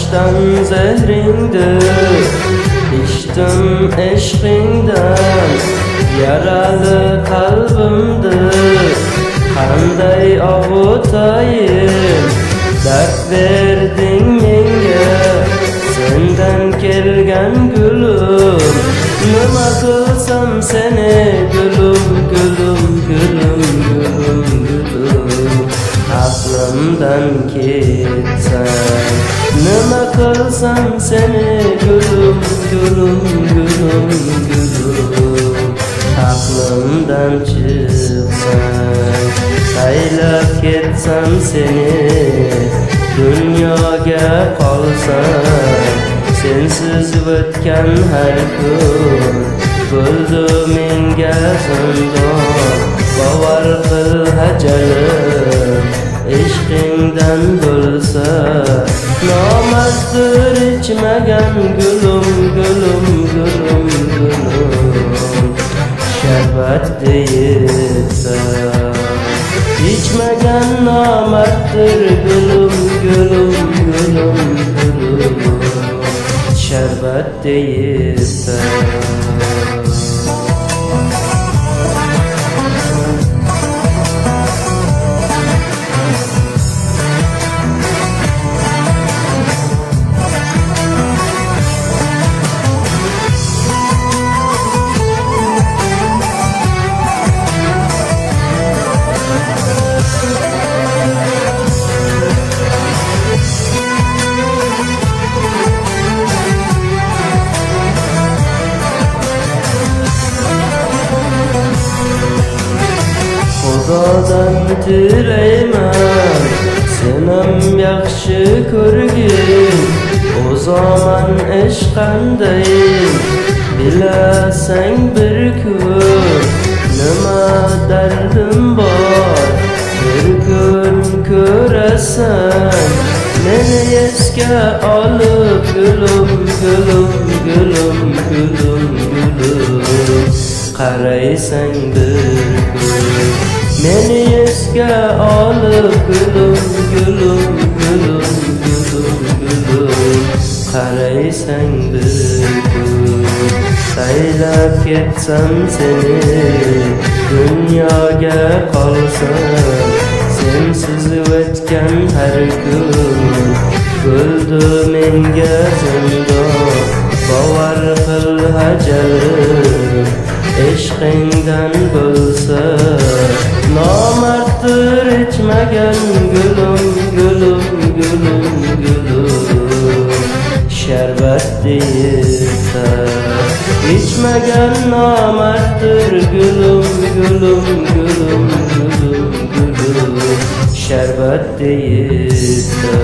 Aşkdan zehringdir, içtim eşqingdan. Yaralı kalbimdir, qanday avutayım. Dert verding menga, sendan kelgan gulum. Nima qilsam seni gulum, gulum, gulum, gulum, gulum. Aqlimdan ketsan, nima qilsam seni gulum, gulum, gulum, gulum. Aqlimdan chiqsan, saylab ketsam seni, dunyoga qolsam. Sensiz o'tgan har kun bo'ldi menga zindon. Bavar qil ajalim, ishqingdan bo'lsa. Nomarddir ichmagan gulum, gulum, gulum, gulum. Sharbat deyilsa, ichmagan nomarddir gulum, gulum, gulum, gulum. Sharbat deyilsa. Xudodan tilayman, senam yaxshi ko'rgin. O zaman ish qanday bilasang bir kun. Nima dardim bor bir kun ko'rasan. Meni esga olib gulum, gulum, gulum, gulum, gulum. Qaraysan bir kun, meni esga olib gulum, gulum, gulum, gulum, gulum. Qaraysan bir kun, saylab ketsam seni, dunyoga qolsam. Sensiz o'tgan har kun bo'ldi menga zindon. Bavar qil ajalim, ishqingdan bo'lsa. Nomarddir ichmagan gulum, gulum, gulum, gulum. Sharbat deyilsa, ichmagan nomarddir gulum, gulum, gulum, gulum, gulum. Sharbat deyilsa.